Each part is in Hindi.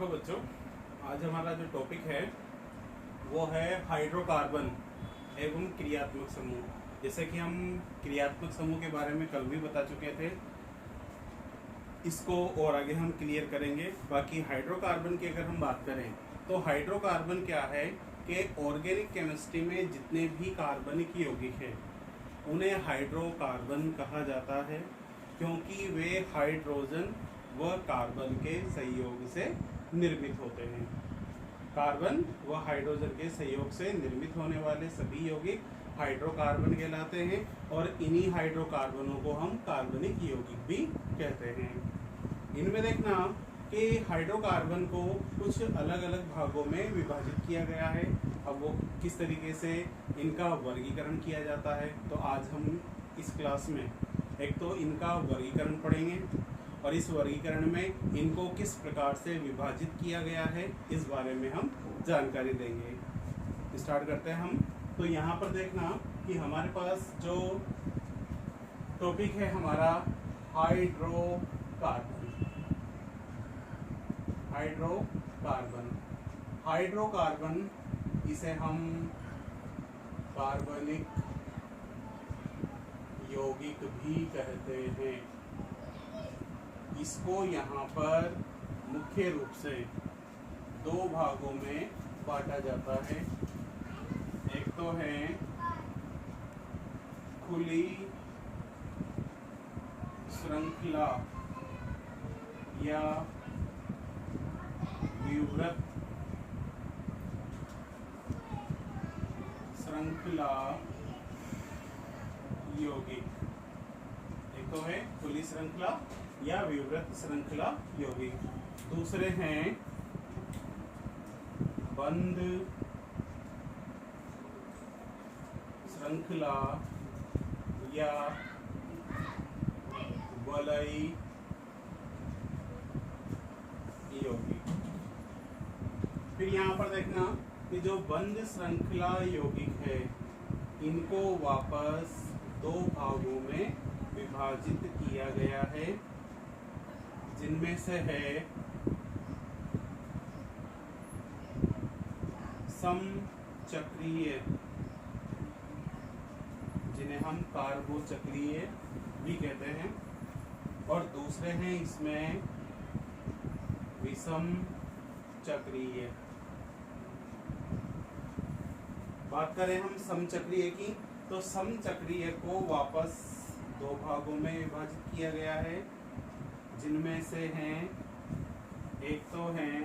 देखो बच्चों, आज हमारा जो टॉपिक है वो है हाइड्रोकार्बन एवं क्रियात्मक समूह। जैसे कि हम क्रियात्मक समूह के बारे में कल भी बता चुके थे, इसको और आगे हम क्लियर करेंगे। बाकी हाइड्रोकार्बन की अगर हम बात करें तो हाइड्रोकार्बन क्या है कि ऑर्गेनिक केमिस्ट्री में जितने भी कार्बनिक यौगिक हैं उन्हें हाइड्रोकार्बन कहा जाता है, क्योंकि वे हाइड्रोजन व कार्बन के संयोग से निर्मित होते हैं। कार्बन व हाइड्रोजन के संयोग से निर्मित होने वाले सभी यौगिक हाइड्रोकार्बन कहलाते हैं और इन्हीं हाइड्रोकार्बनों को हम कार्बनिक यौगिक भी कहते हैं। इनमें देखना कि हाइड्रोकार्बन को कुछ अलग अलग भागों में विभाजित किया गया है। अब वो किस तरीके से इनका वर्गीकरण किया जाता है, तो आज हम इस क्लास में एक तो इनका वर्गीकरण पढ़ेंगे और इस वर्गीकरण में इनको किस प्रकार से विभाजित किया गया है इस बारे में हम जानकारी देंगे। स्टार्ट करते हैं हम। तो यहाँ पर देखना कि हमारे पास जो टॉपिक है हमारा हाइड्रोकार्बन। हाइड्रोकार्बन इसे हम कार्बनिक यौगिक भी कहते हैं। इसको यहाँ पर मुख्य रूप से दो भागों में बांटा जाता है। एक तो है खुली श्रृंखला या विवृत श्रृंखला यौगिक। एक तो है खुली श्रृंखला या विवृत श्रृंखला यौगिक, दूसरे हैं बंद श्रृंखला या वलयी यौगिक। फिर यहाँ पर देखना कि जो बंद श्रृंखला यौगिक है इनको वापस दो भागों में विभाजित किया गया है, जिनमें से है समचक्रीय, जिन्हें हम कार्बोचक्रीय भी कहते हैं, और दूसरे हैं इसमें विषम चक्रीय। बात करें हम समचक्रीय की, तो समचक्रीय को वापस दो भागों में विभाजित किया गया है, जिनमें से हैं एक तो हैं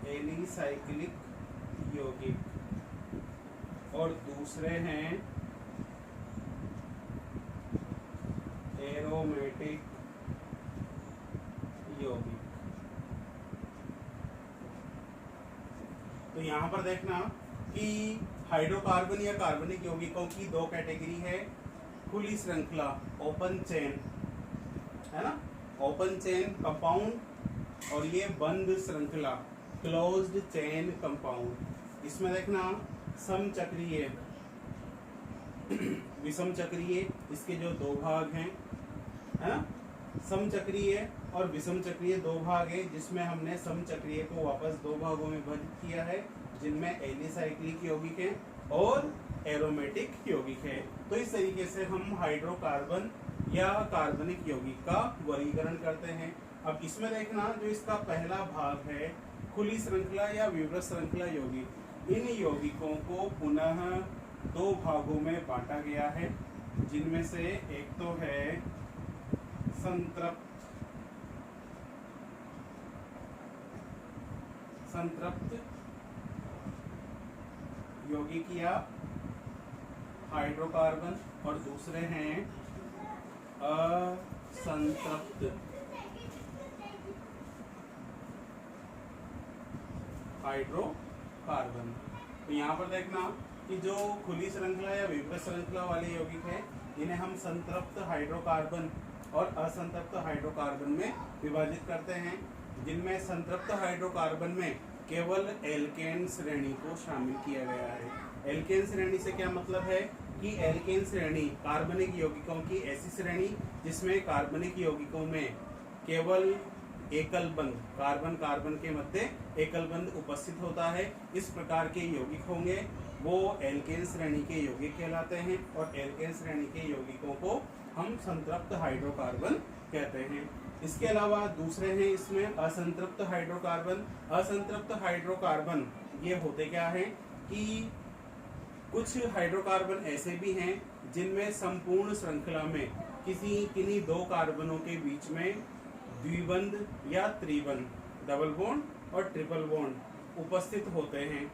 एलिसाइक्लिक यौगिक और दूसरे हैं एरोमेटिक यौगिक। तो यहाँ पर देखना कि हाइड्रोकार्बन या कार्बनिक यौगिकों की दो कैटेगरी है। खुली श्रृंखला ओपन चेन, है ना, ओपन चेन कंपाउंड, और ये बंद श्रृंखला क्लोज्ड चेन कंपाउंड। इसमें देखना समचक्रीय विषम चक्रीय, इसके जो दो भाग हैं, है ना, समचक्रीय और विषम चक्रीय दो भाग है, जिसमें हमने समचक्रीय को वापस दो भागों में विभाजित किया है, जिनमें एलिसाइक्लिक यौगिक है और एरोमेटिक यौगिक है। तो इस तरीके से हम हाइड्रोकार्बन या कार्बनिक यौगिक का वर्गीकरण करते हैं। अब इसमें देखना जो इसका पहला भाग है खुली श्रृंखला या विवृत श्रृंखला यौगिक, इन यौगिकों को पुनः दो भागों में बांटा गया है, जिनमें से एक तो है संतृप्त यौगिक या हाइड्रोकार्बन, और दूसरे हैं असंतृप्त हाइड्रोकार्बन। तो यहाँ पर देखना कि जो खुली श्रृंखला या विवृत श्रृंखला वाले यौगिक है इन्हें हम संतृप्त हाइड्रोकार्बन और असंतृप्त हाइड्रोकार्बन में विभाजित करते हैं, जिनमें संतृप्त हाइड्रोकार्बन में केवल एल्केन श्रेणी को शामिल किया गया है। एल्केन श्रेणी से क्या मतलब है कि एल्केन श्रेणी कार्बनिक यौगिकों की ऐसी श्रेणी जिसमें कार्बनिक यौगिकों में केवल एकल बंध कार्बन कार्बन के मध्य एकल बंध उपस्थित होता है, इस प्रकार के यौगिक होंगे वो एल्केन श्रेणी के यौगिक कहलाते हैं। और एल्केन श्रेणी के यौगिकों को हम संतृप्त हाइड्रोकार्बन कहते हैं। इसके अलावा दूसरे हैं इसमें असंतृप्त हाइड्रोकार्बन। असंतृप्त हाइड्रोकार्बन ये होते क्या है कि कुछ हाइड्रोकार्बन ऐसे भी हैं जिनमें संपूर्ण श्रृंखला में किन्हीं दो कार्बनों के बीच में द्विबंध या त्रिबंध, डबल बॉन्ड और ट्रिपल बॉन्ड उपस्थित होते हैं,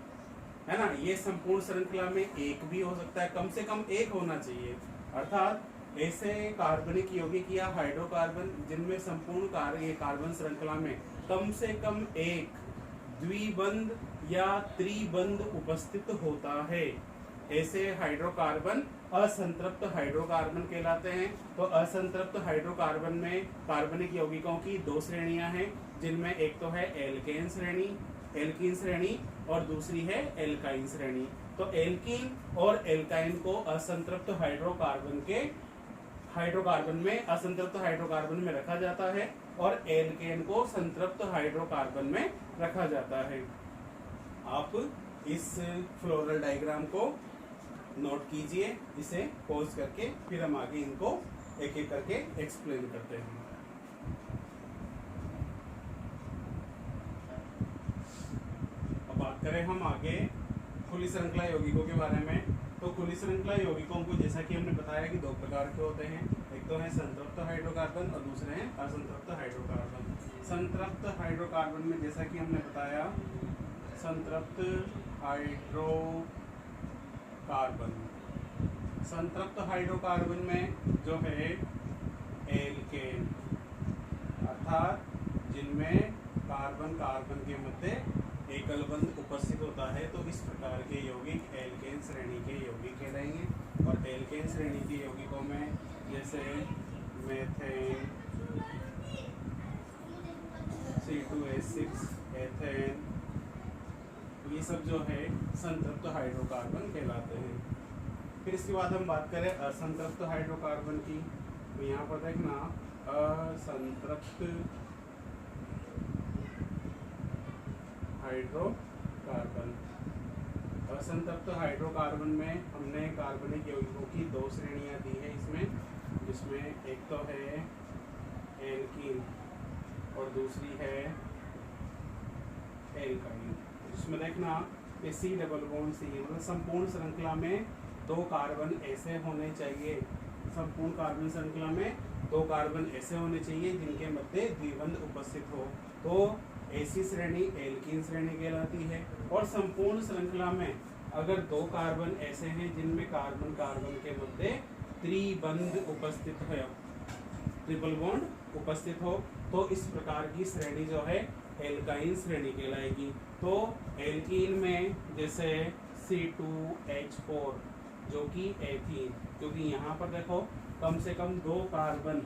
है ना। ये संपूर्ण श्रृंखला में एक भी हो सकता है, कम से कम एक होना चाहिए। अर्थात ऐसे कार्बनिक यौगिक या हाइड्रोकार्बन जिनमें संपूर्ण कार्बन श्रृंखला में कम से कम एक द्विबंध या त्रिबंध उपस्थित होता है, ऐसे हाइड्रोकार्बन असंतृप्त हाइड्रोकार्बन कहलाते हैं। तो असंतृप्त हाइड्रोकार्बन में कार्बनिक यौगिकों की दो श्रेणियां हैं, जिनमें एक तो है एल्केन श्रेणी और दूसरी है एल्काइन श्रेणी। तो एल्कीन और एल्काइन को असंतृप्त असंतृप्त हाइड्रोकार्बन में रखा जाता है और एल्केन को संतृप्त हाइड्रोकार्बन में रखा जाता है। आप इस फ्लोरल डायग्राम को नोट कीजिए, इसे पॉज करके फिर हम आगे इनको एक एक करके एक्सप्लेन करते हैं। अब बात करें हम आगे खुली श्रृंखला यौगिकों के बारे में। तो खुली श्रृंखला यौगिकों को जैसा कि हमने बताया कि दो प्रकार के होते हैं, एक तो है संतृप्त हाइड्रोकार्बन और दूसरे हैं असंतृप्त हाइड्रोकार्बन। संतृप्त हाइड्रोकार्बन में जैसा कि हमने बताया संतृप्त हाइड्रोकार्बन में जो है एल्केन, अर्थात जिनमें कार्बन कार्बन के मध्य एकल बंध उपस्थित होता है, तो इस प्रकार के यौगिक एल्केन श्रेणी के यौगिक कहलाएंगे। और एल्केन श्रेणी के यौगिकों में जैसे मेथेन, C2H6, एथेन, ये सब जो है संतृप्त हाइड्रोकार्बन कहलाते हैं। फिर इसके बाद हम बात करें असंतृप्त हाइड्रोकार्बन की। तो यहाँ पर देखना असंतृप्त हाइड्रोकार्बन। असंतृप्त हाइड्रोकार्बन में हमने कार्बनिक यौगिकों की दो श्रेणियां दी है इसमें, जिसमें एक तो है एल्कीन और दूसरी है एल्काइन। इसमें देखना C डबल बॉन्ड C, मतलब संपूर्ण श्रृंखला में दो कार्बन ऐसे होने चाहिए, संपूर्ण कार्बन श्रृंखला में दो कार्बन ऐसे होने चाहिए जिनके मध्य द्विबंध उपस्थित हो, तो ऐसी श्रेणी एल्कीन श्रेणी कहलाती है। और संपूर्ण श्रृंखला में अगर दो कार्बन ऐसे हैं जिनमें कार्बन कार्बन के मध्य त्रिबंध उपस्थित है, ट्रिपल बॉन्ड उपस्थित हो, तो इस प्रकार की श्रेणी जो है एल्काइन श्रेणी कहलाएगी। तो एल्कीन में जैसे C2H4 जो कि एथीन, क्योंकि यहाँ पर देखो कम से कम दो कार्बन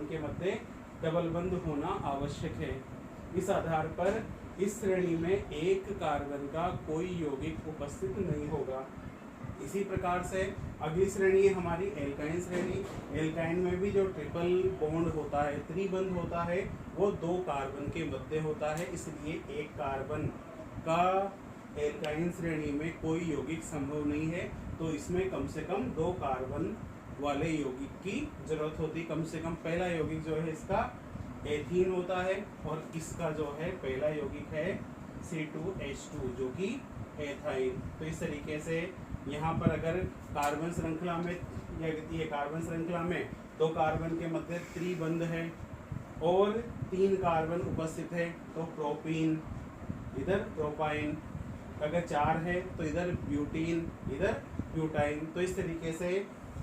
के मध्य डबल बंध होना आवश्यक है। इस आधार पर इस श्रेणी में एक कार्बन का कोई यौगिक उपस्थित नहीं होगा। इसी प्रकार से अगली श्रेणी है हमारी एल्काइन श्रेणी। एल्काइन में भी जो ट्रिपल बॉन्ड होता है, त्रिबंध होता है, वो दो कार्बन के मध्य होता है, इसलिए एक कार्बन का एल्काइन श्रेणी में कोई यौगिक संभव नहीं है। तो इसमें कम से कम दो कार्बन वाले यौगिक की जरूरत होती। कम से कम पहला यौगिक जो है इसका एथीन होता है और इसका जो है पहला यौगिक है C2H2 जो कि एथाइन। तो इस तरीके से यहाँ पर अगर कार्बन श्रृंखला में ये कार्बन श्रृंखला में दो कार्बन के मध्य त्रिबंध है और तीन कार्बन उपस्थित है तो प्रोपीन, इधर प्रोपाइन, अगर चार है तो इधर ब्यूटीन, इधर ब्यूटाइन। तो इस तरीके से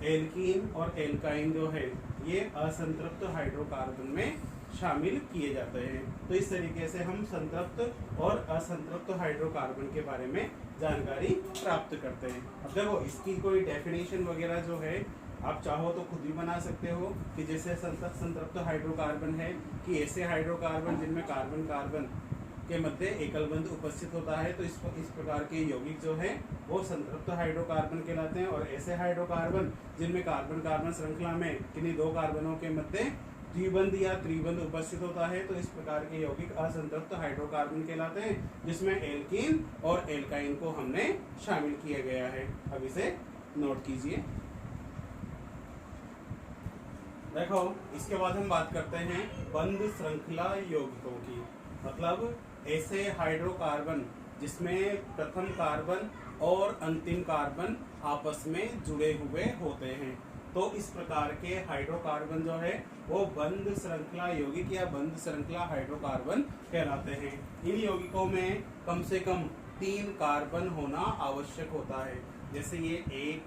एल्कीन और एल्काइन जो है ये असंतृप्त हाइड्रोकार्बन में शामिल किए जाते हैं। तो इस तरीके से हम संतृप्त और असंतृप्त हाइड्रोकार्बन के बारे में जानकारी प्राप्त करते हैं। अब देखो इसकी कोई डेफिनेशन वगैरह जो है आप चाहो तो खुद भी बना सकते हो कि जैसे संतृप्त हाइड्रोकार्बन है कि ऐसे हाइड्रोकार्बन जिनमें कार्बन कार्बन के मध्य एकल बंध उपस्थित होता है तो इस प्रकार के यौगिक जो है वो संतृप्त हाइड्रोकार्बन कहलाते हैं। और ऐसे हाइड्रोकार्बन जिनमें कार्बन कार्बन श्रृंखला में किन्हीं दो कार्बनों के मध्य द्विबंध या त्रिबंध उपस्थित होता है तो इस प्रकार के यौगिक असंतृप्त हाइड्रोकार्बन कहलाते हैं, जिसमें एल्कीन और एल्काइन को हमने शामिल किया गया है। अब इसे नोट कीजिए। देखो, इसके बाद हम बात करते हैं बंध श्रृंखला यौगिकों की। मतलब ऐसे हाइड्रोकार्बन जिसमें प्रथम कार्बन और अंतिम कार्बन आपस में जुड़े हुए होते हैं, तो इस प्रकार के हाइड्रोकार्बन जो है वो बंध श्रृंखला यौगिक या बंध श्रृंखला हाइड्रोकार्बन कहलाते हैं। इन यौगिकों में कम से कम 3 कार्बन होना आवश्यक होता है। जैसे ये 1,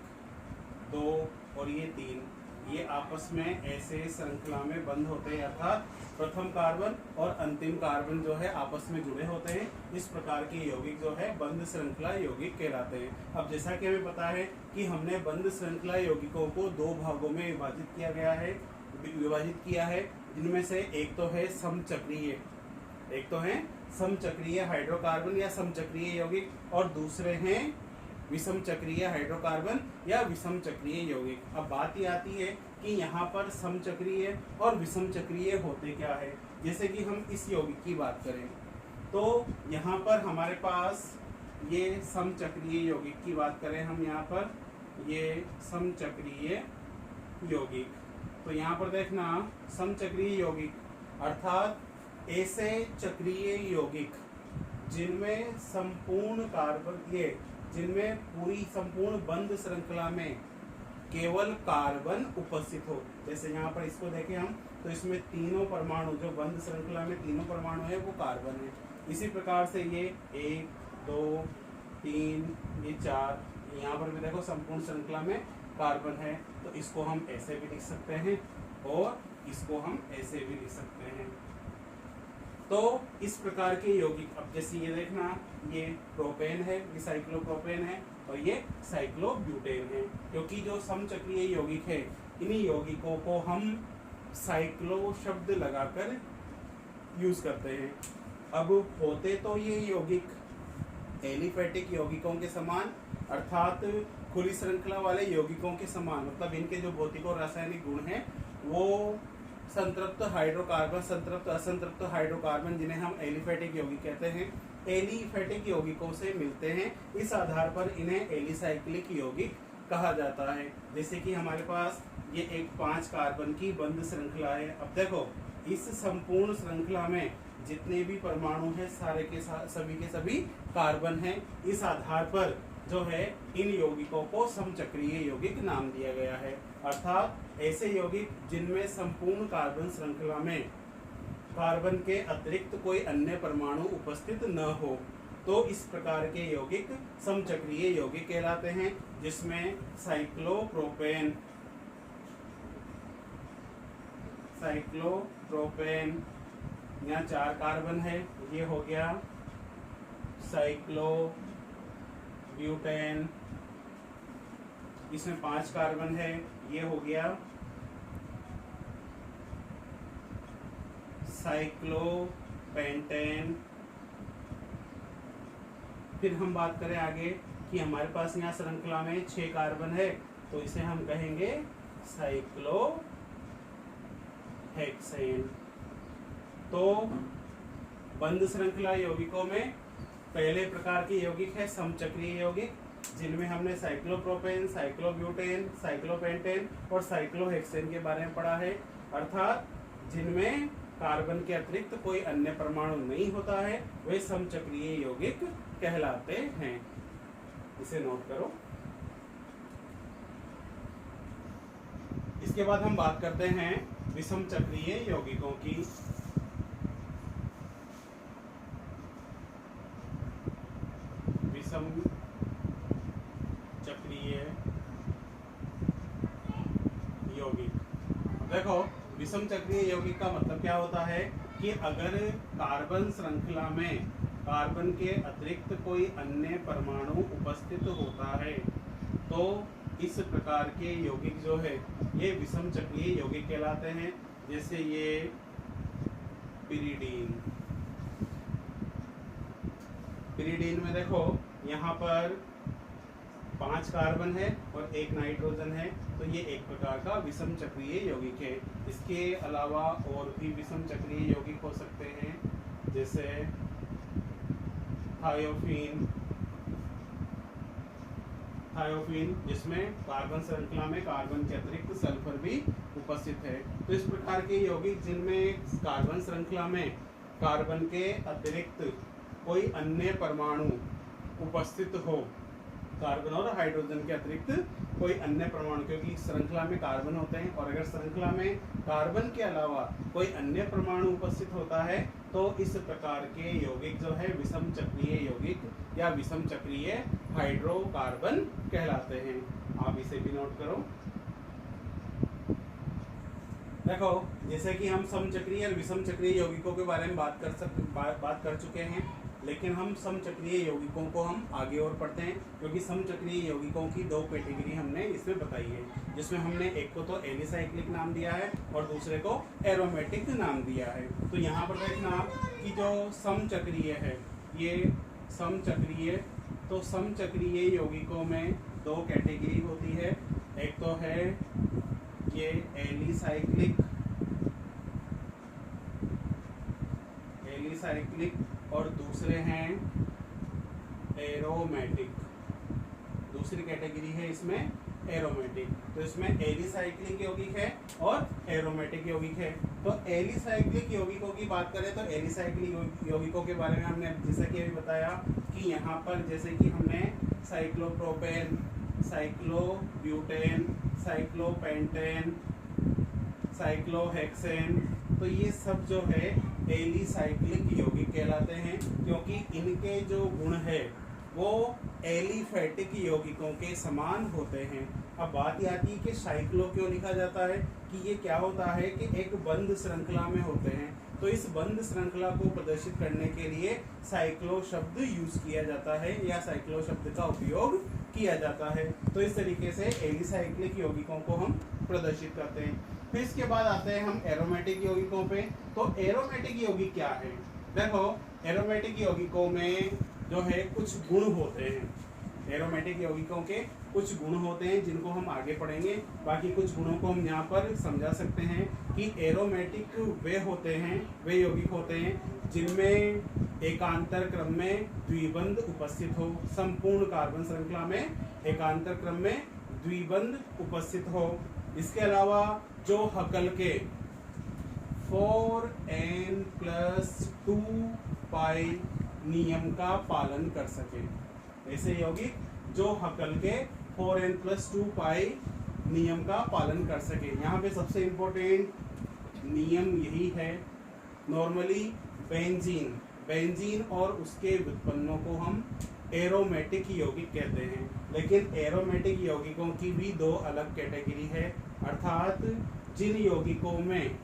2 और ये 3, ये आपस में ऐसे श्रृंखला में बंद होते हैं, अर्थात प्रथम कार्बन और अंतिम कार्बन जो है आपस में जुड़े होते हैं। इस प्रकार के यौगिक जो है बंध श्रृंखला यौगिक कहलाते हैं। अब जैसा कि हमें पता है कि हमने बंध श्रृंखला यौगिकों को 2 भागों में विभाजित किया है, जिनमें से एक तो है समचक्रीय हाइड्रोकार्बन या समचक्रीय यौगिक, और दूसरे हैं विषम चक्रीय हाइड्रोकार्बन या विषम चक्रीय यौगिक। अब बात ये आती है कि यहाँ पर समचक्रीय और विषम चक्रीय होते क्या है। जैसे कि हम इस यौगिक की बात करें तो यहाँ पर हमारे पास ये समचक्रीय यौगिक की बात करें हम, यहाँ पर ये समचक्रीय यौगिक, तो यहाँ पर देखना समचक्रीय यौगिक अर्थात ऐसे चक्रीय यौगिक जिनमें पूरी संपूर्ण बंध श्रृंखला में केवल कार्बन उपस्थित हो। जैसे यहाँ पर इसको देखें हम तो इसमें तीनों परमाणु, जो बंध श्रृंखला में तीनों परमाणु है वो कार्बन है। इसी प्रकार से ये 1, 2, 3, ये 4, यहाँ पर भी देखो संपूर्ण श्रृंखला में कार्बन है, तो इसको हम ऐसे भी लिख सकते हैं और इसको हम ऐसे भी लिख सकते हैं। तो इस प्रकार के यौगिक, अब जैसे ये देखना, ये प्रोपेन है, ये साइक्लोप्रोपेन है और ये साइक्लोब्यूटेन है। क्योंकि जो समचक्रीय यौगिक है, इन्हीं यौगिकों को हम साइक्लो शब्द लगाकर यूज करते हैं। अब होते तो ये यौगिक एलिफेटिक यौगिकों के समान, अर्थात खुली श्रृंखला वाले यौगिकों के समान, मतलब इनके जो भौतिक और रासायनिक गुण हैं वो संतृप्त हाइड्रोकार्बन, संतृप्त असंतृप्त हाइड्रोकार्बन, जिन्हें हम एलिफेटिक यौगिक कहते हैं, एलिफेटिक यौगिकों से मिलते हैं। इस आधार पर इन्हें एलिसाइक्लिक यौगिक कहा जाता है। जैसे कि हमारे पास ये एक 5 कार्बन की बंध श्रृंखला है। अब देखो, इस संपूर्ण श्रृंखला में जितने भी परमाणु हैं सारे के सभी कार्बन हैं। इस आधार पर जो है इन यौगिकों को समचक्रीय यौगिक नाम दिया गया है। अर्थात ऐसे यौगिक जिनमें संपूर्ण कार्बन श्रृंखला में कार्बन के अतिरिक्त कोई अन्य परमाणु उपस्थित न हो, तो इस प्रकार के यौगिक समचक्रीय यौगिक कहलाते हैं। जिसमें साइक्लोप्रोपेन, यहाँ 4 कार्बन है, ये हो गया साइक्लोब्यूटेन, इसमें 5 कार्बन है, ये हो गया साइक्लोपेंटेन। फिर हम बात करें आगे कि हमारे पास यहाँ श्रृंखला में 6 कार्बन है, तो इसे हम कहेंगे साइक्लोहेक्सेन। तो बंध श्रृंखला यौगिकों में पहले प्रकार के यौगिक है समचक्रीय यौगिक, जिनमें हमने साइक्लोप्रोपेन, साइक्लोब्यूटेन, साइक्लोपेंटेन और साइक्लोहेक्सेन के बारे में पढ़ा है। अर्थात जिनमें कार्बन के अतिरिक्त कोई अन्य परमाणु नहीं होता है, वे समचक्रीय यौगिक कहलाते हैं। इसे नोट करो। इसके बाद हम बात करते हैं विषम चक्रीय यौगिकों की। विषम चक्रीय यौगिक, देखो विषम चक्रीय यौगिक का मतलब क्या होता है कि अगर कार्बन श्रृंखला में कार्बन के अतिरिक्त कोई अन्य परमाणु उपस्थित होता है, तो इस प्रकार के यौगिक जो है ये विषम चक्रीय यौगिक कहलाते हैं। जैसे ये पिरिडीन, पिरिडीन में देखो यहाँ पर 5 कार्बन है और 1 नाइट्रोजन है, तो ये एक प्रकार का विषम चक्रीय यौगिक है। इसके अलावा और भी विषम चक्रीय यौगिक हो सकते हैं, जैसे थायोफीन, जिसमें कार्बन श्रृंखला में कार्बन के अतिरिक्त सल्फर भी उपस्थित है। तो इस प्रकार के यौगिक जिनमें कार्बन श्रृंखला में कार्बन के अतिरिक्त कोई अन्य परमाणु उपस्थित हो, कार्बन और हाइड्रोजन के अतिरिक्त कोई अन्य परमाणु, क्योंकि श्रृंखला में कार्बन होते हैं और अगर श्रृंखला में कार्बन के अलावा कोई अन्य परमाणु उपस्थित होता है तो इस प्रकार के यौगिक जो है विषम चक्रीय यौगिक या विषम चक्रीय हाइड्रोकार्बन कहलाते हैं। आप इसे भी नोट करो। देखो, जैसे कि हम समचक्रीय और विषम चक्रीय यौगिकों के बारे में बात कर चुके हैं, लेकिन हम समचक्रीय यौगिकों को हम आगे और पढ़ते हैं, क्योंकि समचक्रीय यौगिकों की 2 कैटेगरी हमने इसमें बताई है, जिसमें हमने एक को तो एलिसाइक्लिक नाम दिया है और दूसरे को एरोमेटिक नाम दिया है। तो यहाँ पर देखना कि जो समचक्रीय है, ये समचक्रीय, तो समचक्रीय यौगिकों में 2 कैटेगरी होती है। एक तो है ये एलिसाइक्लिक और दूसरे हैं एरोमेटिक। दूसरी कैटेगरी है इसमें एरोमेटिक। तो इसमें एलिसाइक्लिक यौगिक है और एरोमेटिक यौगिक है। तो एलिसाइक्लिक यौगिकों की बात करें तो एलिसाइक्लिक यौगिकों के बारे में हमने जैसा कि अभी बताया कि यहाँ पर जैसे कि हमने साइक्लोप्रोपेन, साइक्लोब्यूटेन, साइक्लोपेंटेन, साइक्लोहेक्सेन, तो ये सब जो है एलिसाइक्लिक यौगिक कहलाते हैं, क्योंकि इनके जो गुण है वो एलिफेटिक यौगिकों के समान होते हैं। अब बात आती है कि साइक्लो क्यों लिखा जाता है, कि ये क्या होता है कि एक बंद श्रृंखला में होते हैं, तो इस बंद श्रृंखला को प्रदर्शित करने के लिए साइक्लो शब्द यूज किया जाता है या साइक्लो शब्द का उपयोग किया जाता है। तो इस तरीके से एलिसाइक्लिक यौगिकों को हम प्रदर्शित करते हैं। फिर इसके बाद आते हैं हम एरोमेटिक यौगिकों पे। तो एरोमेटिक यौगिक क्या है? देखो, एरोमेटिक यौगिकों में जो है कुछ गुण होते हैं। एरोमेटिक यौगिकों के कुछ गुण होते हैं जिनको हम आगे पढ़ेंगे। बाकी कुछ गुणों को हम यहाँ पर समझा सकते हैं कि एरोमेटिक वे यौगिक होते हैं जिनमें एकांतर क्रम में द्विबंध उपस्थित हो। संपूर्ण कार्बन श्रृंखला में एकांतर क्रम में द्विबंध उपस्थित हो। इसके अलावा जो हकल के 4n+2 पाई नियम का पालन कर सके, ऐसे यौगिक जो हकल के 4n+2 पाई नियम का पालन कर सके। यहाँ पे सबसे इम्पोर्टेंट नियम यही है। नॉर्मली बेंजीन और उसके व्युत्पन्नों को हम एरोमेटिक यौगिक कहते हैं, लेकिन एरोमेटिक यौगिकों की भी 2 अलग कैटेगरी है, अर्थात जिन यौगिकों में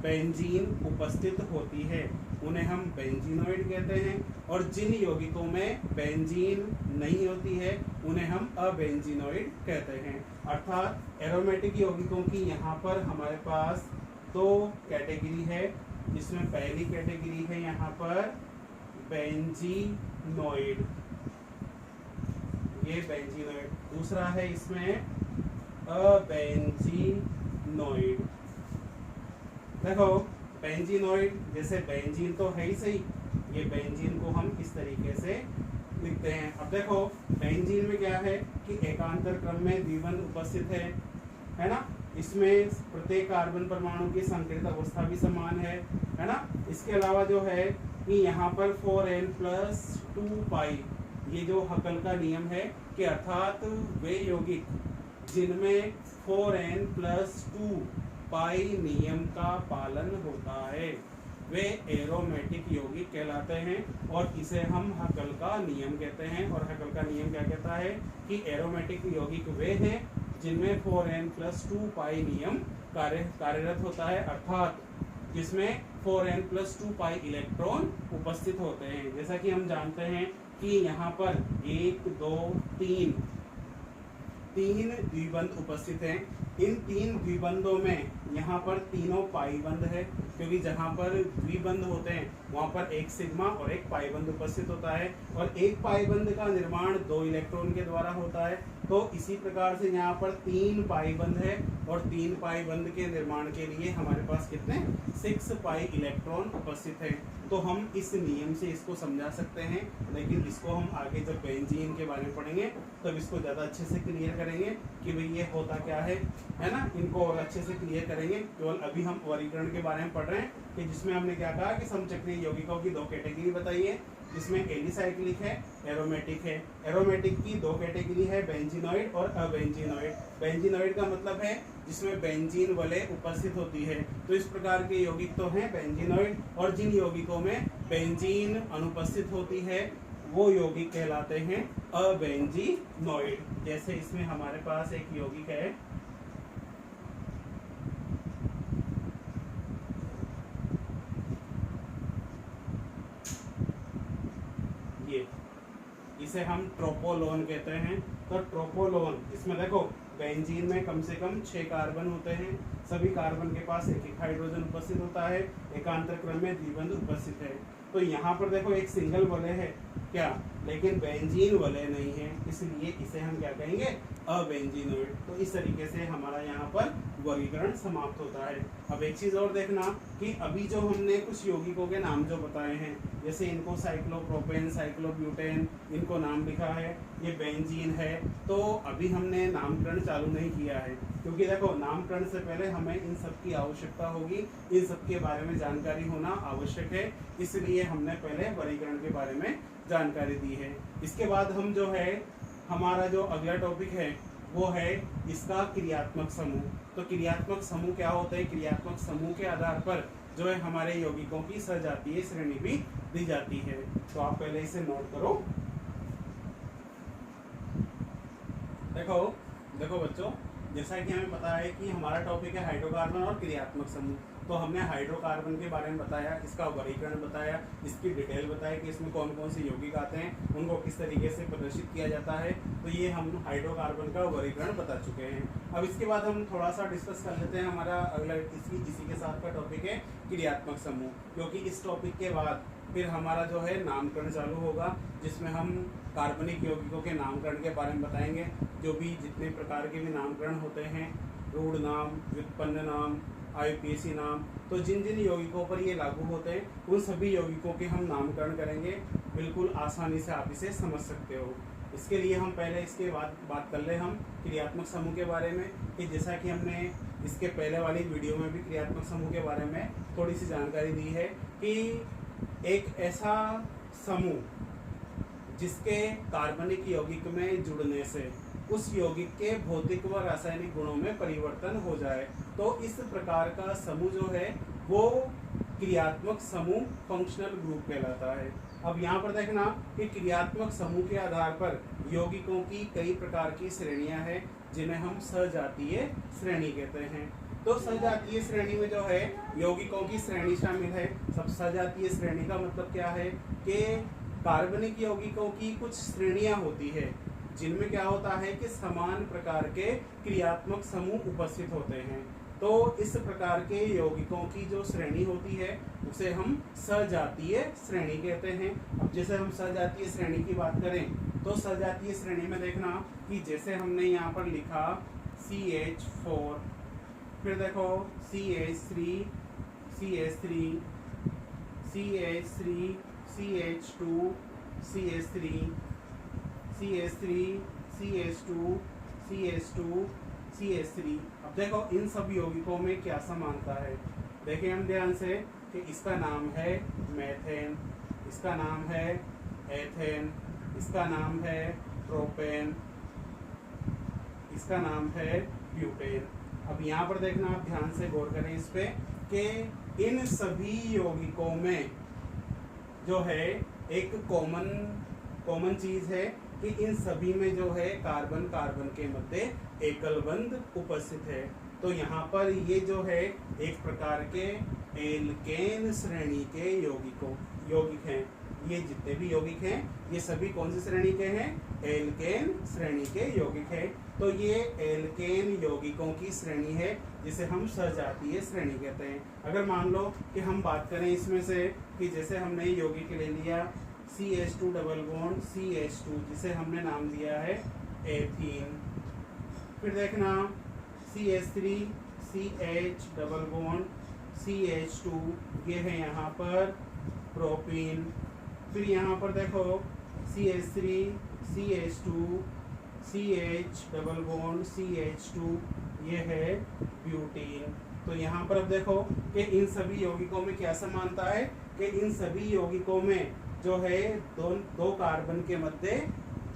बेंजीन उपस्थित होती है उन्हें हम बेंजीनोइड कहते हैं, और जिन यौगिकों में बेंजीन नहीं होती है उन्हें हम अबेंजीनोइड कहते हैं। अर्थात एरोमेटिक यौगिकों की यहाँ पर हमारे पास 2 कैटेगरी है, जिसमें पहली कैटेगरी है यहाँ पर बेंजीनोइड, ये बेंजीनोइड। दूसरा है इसमें अबेंजीनोइड। देखो, बेंजीनोइड जैसे बेंजीन तो है ही सही, ये बेंजीन को हम इस तरीके से लिखते हैं। अब देखो, बेंजीन में क्या है कि एकांतर क्रम में द्विबंध उपस्थित है ना। इसमें प्रत्येक कार्बन परमाणु की संकरित अवस्था भी समान है ना। इसके अलावा जो है कि यहाँ पर 4n+2 पाई, ये जो हकल का नियम है कि अर्थात वे यौगिक जिनमें 4n+2 पाई नियम का पालन होता है वे एरोमेटिक यौगिक कहलाते हैं, और इसे हम हकल का नियम कहते हैं। और हकल का नियम क्या कहता है कि एरोमेटिक यौगिक वे हैं जिनमें 4n+2 पाई नियम कार्यरत होता है, अर्थात जिसमें 4n+2 पाई इलेक्ट्रॉन उपस्थित होते हैं। जैसा कि हम जानते हैं कि यहाँ पर 1 2 3 द्विबंध उपस्थित हैं, इन तीन द्विबंधों में यहाँ पर तीनों पाई बंध है, क्योंकि जहाँ पर द्विबंध होते हैं वहाँ पर एक सिग्मा और एक पाई बंध उपस्थित होता है, और एक पाई बंध का निर्माण 2 इलेक्ट्रॉन के द्वारा होता है। तो इसी प्रकार से यहाँ पर 3 पाई बंध है, और 3 पाई बंध के निर्माण के लिए हमारे पास कितने 6 पाई इलेक्ट्रॉन उपस्थित है। तो हम इस नियम से इसको समझा सकते हैं, लेकिन इसको हम आगे जब बेंजीन के बारे में पढ़ेंगे तब इसको ज़्यादा अच्छे से क्लियर करेंगे कि भाई ये होता क्या है ना, इनको और अच्छे से क्लियर करेंगे। केवल अभी हम वर्गीकरण के बारे में पढ़ रहे हैं कि जिसमें हमने क्या कहा कि समचक्रीय यौगिकों की 2 कैटेगरी बताई है, जिसमें एलिसाइक्लिक है, एरोमेटिक है। एरोमेटिक की 2 कैटेगरी है, बेंजीनॉइड और अबेंजीनॉइड। बेंजीनॉइड का मतलब है जिसमें बेंजीन वलय उपस्थित होती है। तो इस प्रकार के यौगिक तो हैं बेंजीनॉइड, और जिन यौगिकों में बेंजीन अनुपस्थित होती है वो यौगिक कहलाते हैं अबेंजीनॉइड। जैसे इसमें हमारे पास एक यौगिक है, ये इसे हम ट्रोपोलोन कहते हैं। तो ट्रोपोलोन, इसमें देखो बेंजीन में कम से कम 6 कार्बन होते हैं, सभी कार्बन के पास एक एक हाइड्रोजन उपस्थित होता है, एकांतर क्रम में द्विबंध उपस्थित है। तो यहाँ पर देखो एक सिंगल वलय है क्या, लेकिन बेंजीन वलय नहीं है, इसलिए इसे हम क्या कहेंगे अबेंजीनॉइड। तो इस तरीके से हमारा यहाँ पर वर्गीकरण समाप्त होता है। अब एक चीज और देखना कि अभी जो हमने कुछ यौगिकों के नाम जो बताए हैं, जैसे इनको साइक्लोप्रोपेन, साइक्लोब्यूटेन, इनको नाम लिखा है, ये बेंजीन है। तो अभी हमने नामकरण चालू नहीं किया है, क्योंकि देखो नामकरण से पहले हमें इन सब की आवश्यकता होगी, इन सब के बारे में जानकारी होना आवश्यक है, इसलिए हमने पहले वर्गीकरण के बारे में जानकारी दी है। इसके बाद हम जो है हमारा जो अगला टॉपिक है वो है इसका क्रियात्मक समूह। तो क्रियात्मक समूह क्या होता है, क्रियात्मक समूह के आधार पर जो है हमारे यौगिकों की सजातीय श्रेणी भी दी जाती है। तो आप पहले इसे नोट करो। देखो देखो बच्चों, जैसा कि हमें पता है कि हमारा टॉपिक है हाइड्रोकार्बन और क्रियात्मक समूह। तो हमने हाइड्रोकार्बन के बारे में बताया, इसका वर्गीकरण बताया, इसकी डिटेल बताया कि इसमें कौन कौन से यौगिक आते हैं, उनको किस तरीके से प्रदर्शित किया जाता है। तो ये हम हाइड्रोकार्बन का वर्गीकरण बता चुके हैं। अब इसके बाद हम थोड़ा सा डिस्कस कर लेते हैं, हमारा अगला इसी के साथ का टॉपिक है क्रियात्मक समूह, क्योंकि इस टॉपिक के बाद फिर हमारा जो है नामकरण चालू होगा, जिसमें हम कार्बनिक यौगिकों के नामकरण के बारे में बताएंगे। जो भी जितने प्रकार के भी नामकरण होते हैं, रूढ़ नाम, व्युत्पन्न नाम, आईपीएसी नाम, तो जिन जिन यौगिकों पर ये लागू होते हैं उन सभी यौगिकों के हम नामकरण करेंगे। बिल्कुल आसानी से आप इसे समझ सकते हो। इसके लिए हम पहले इसके बाद बात कर ले हम क्रियात्मक समूह के बारे में, कि जैसा कि हमने इसके पहले वाली वीडियो में भी क्रियात्मक समूह के बारे में थोड़ी सी जानकारी दी है कि एक ऐसा समूह जिसके कार्बनिक यौगिक में जुड़ने से उस यौगिक के भौतिक व रासायनिक गुणों में परिवर्तन हो जाए, तो इस प्रकार का समूह जो है वो क्रियात्मक समूह, फंक्शनल ग्रुप कहलाता है। अब यहाँ पर देखना कि क्रियात्मक समूह के आधार पर यौगिकों की कई प्रकार की श्रेणियां हैं, जिन्हें हम सजातीय श्रेणी कहते हैं। तो सजातीय श्रेणी में जो है यौगिकों की श्रेणी शामिल है। सब सजातीय श्रेणी का मतलब क्या है कि कार्बनिक यौगिकों की कुछ श्रेणियां होती है, जिनमें क्या होता है कि समान प्रकार के क्रियात्मक समूह उपस्थित होते हैं। तो इस प्रकार के यौगिकों की जो श्रेणी होती है उसे हम सजातीय श्रेणी कहते हैं। अब जैसे हम सजातीय श्रेणी की बात करें तो सजातीय श्रेणी में देखना कि जैसे हमने यहाँ पर लिखा CH4, फिर देखो CH3, CH3, CH3, CH2, CH3, CH3, CH2, CH2, CH3। अब देखो इन सब यौगिकों में क्या समानता है, देखें हम ध्यान से कि इसका नाम है मेथेन, इसका नाम है एथेन, इसका नाम है प्रोपेन, इसका नाम है ब्यूटेन। अब यहाँ पर देखना, आप ध्यान से गौर करें इस पे कि इन सभी यौगिकों में जो है एक कॉमन चीज है कि इन सभी में जो है कार्बन कार्बन के मध्य एकल बंध उपस्थित है। तो यहाँ पर ये जो है एक प्रकार के एल्केन श्रेणी के यौगिक हैं। ये जितने भी यौगिक हैं ये सभी कौन सी श्रेणी के हैं? एल्केन श्रेणी के यौगिक है। तो ये एल्केन यौगिकों की श्रेणी है जिसे हम सजातीय श्रेणी कहते हैं। अगर मान लो कि हम बात करें इसमें से कि जैसे हमने यौगिक ले लिया CH2 डबल बॉन्ड CH2 जिसे हमने नाम दिया है एथीन, फिर देखना CH3 CH double bond CH2 ये है यहाँ पर प्रोपीन, फिर यहाँ पर देखो CH3 CH2 CH double bond CH2 ये है ब्यूटीन। तो यहाँ पर अब देखो कि इन सभी यौगिकों में क्या समानता है कि इन सभी यौगिकों में जो है दो कार्बन के मध्य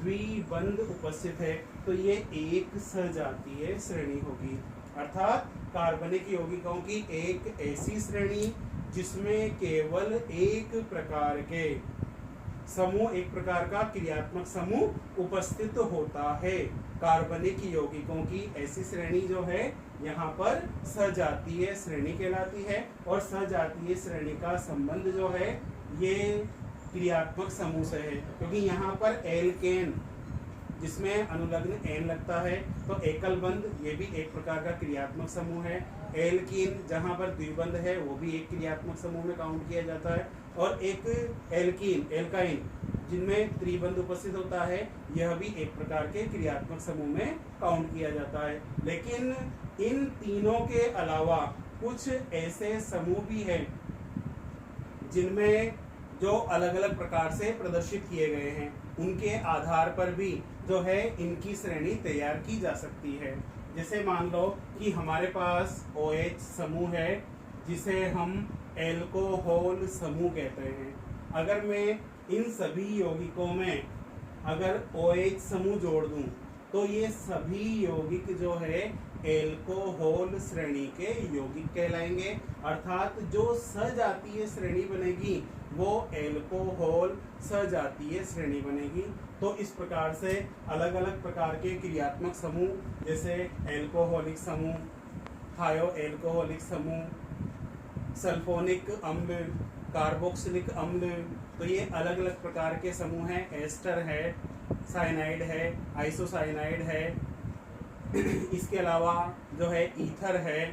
द्विबंध उपस्थित है। तो ये एक सजातीय श्रेणी होगी, अर्थात कार्बनिक यौगिकों की एक ऐसी श्रेणी जिसमें केवल एक प्रकार के समूह, एक प्रकार का क्रियात्मक समूह उपस्थित होता है। कार्बनिक यौगिकों की ऐसी श्रेणी जो है यहाँ पर सजातीय श्रेणी कहलाती है। और सजातीय श्रेणी का संबंध जो है ये क्रियात्मक समूह से है, क्योंकि यहाँ पर एल्केन जिसमें अनुलग्न एन लगता है तो एकल बंध ये भी एक प्रकार का क्रियात्मक समूह है। एल्कीन जहाँ पर द्विबंध है वो भी एक क्रियात्मक समूह में काउंट किया जाता है। और एक एल्कीन एल्काइन जिनमें त्रिबंध उपस्थित होता है यह भी एक प्रकार के क्रियात्मक समूह में काउंट किया जाता है। लेकिन इन तीनों के अलावा कुछ ऐसे समूह भी हैं जिनमें जो अलग अलग प्रकार से प्रदर्शित किए गए हैं, उनके आधार पर भी जो है इनकी श्रेणी तैयार की जा सकती है। जैसे मान लो कि हमारे पास OH समूह है जिसे हम एल्कोहल समूह कहते हैं। अगर मैं इन सभी यौगिकों में अगर OH समूह जोड़ दूं तो ये सभी यौगिक जो है एल्कोहल श्रेणी के यौगिक कहलाएंगे, अर्थात जो सजातीय श्रेणी बनेगी वो एल्कोहल सजातीय श्रेणी बनेगी। तो इस प्रकार से अलग अलग प्रकार के क्रियात्मक समूह जैसे एल्कोहलिक समूह, थायो एल्कोहलिक समूह, सल्फोनिक अम्ल, कार्बोक्सिलिक अम्ल, तो ये अलग अलग प्रकार के समूह हैं। एस्टर है, साइनाइड है, आइसोसाइनाइड है, इसके अलावा जो है ईथर है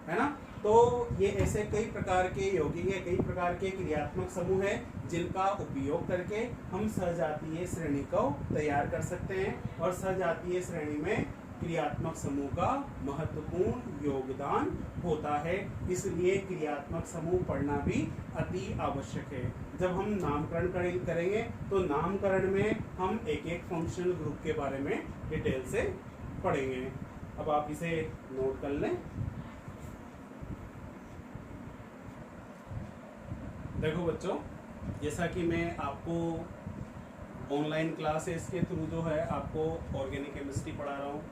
ना। तो ये ऐसे कई प्रकार के यौगिक है, कई प्रकार के क्रियात्मक समूह है जिनका उपयोग करके हम सजातीय श्रेणी को तैयार कर सकते हैं। और सजातीय श्रेणी में क्रियात्मक समूह का महत्वपूर्ण योगदान होता है, इसलिए क्रियात्मक समूह पढ़ना भी अति आवश्यक है। जब हम नामकरण करेंगे तो नामकरण में हम एक एक फंक्शनल ग्रुप के बारे में डिटेल से पढ़ेंगे। अब आप इसे नोट कर लें। देखो बच्चों, जैसा कि मैं आपको ऑनलाइन क्लासेस के थ्रू जो है आपको ऑर्गेनिक केमिस्ट्री पढ़ा रहा हूँ,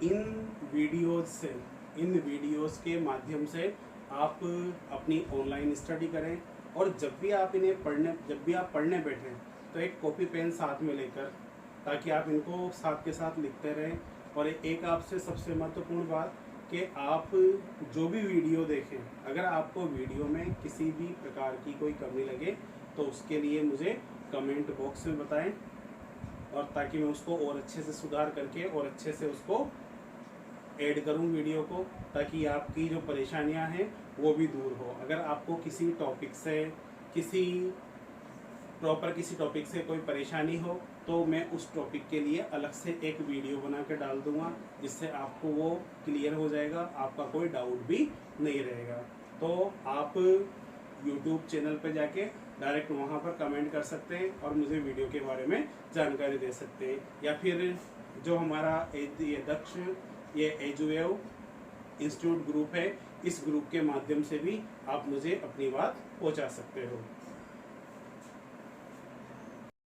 इन वीडियोस के माध्यम से आप अपनी ऑनलाइन स्टडी करें। और जब भी आप पढ़ने बैठें तो एक कॉपी पेन साथ में लेकर, ताकि आप इनको साथ के साथ लिखते रहें। और एक आपसे सबसे महत्वपूर्ण बात कि आप जो भी वीडियो देखें, अगर आपको वीडियो में किसी भी प्रकार की कोई कमी लगे तो उसके लिए मुझे कमेंट बॉक्स में बताएं, और ताकि मैं उसको और अच्छे से सुधार करके और अच्छे से उसको ऐड करूं वीडियो को, ताकि आपकी जो परेशानियां हैं वो भी दूर हो। अगर आपको किसी टॉपिक से कोई परेशानी हो तो मैं उस टॉपिक के लिए अलग से एक वीडियो बना के डाल दूंगा, जिससे आपको वो क्लियर हो जाएगा, आपका कोई डाउट भी नहीं रहेगा। तो आप YouTube चैनल पे जाके डायरेक्ट वहाँ पर कमेंट कर सकते हैं और मुझे वीडियो के बारे में जानकारी दे सकते हैं, या फिर जो हमारा ये एजुवेव इंस्टीट्यूट ग्रुप है, इस ग्रुप के माध्यम से भी आप मुझे अपनी बात पहुँचा सकते हो।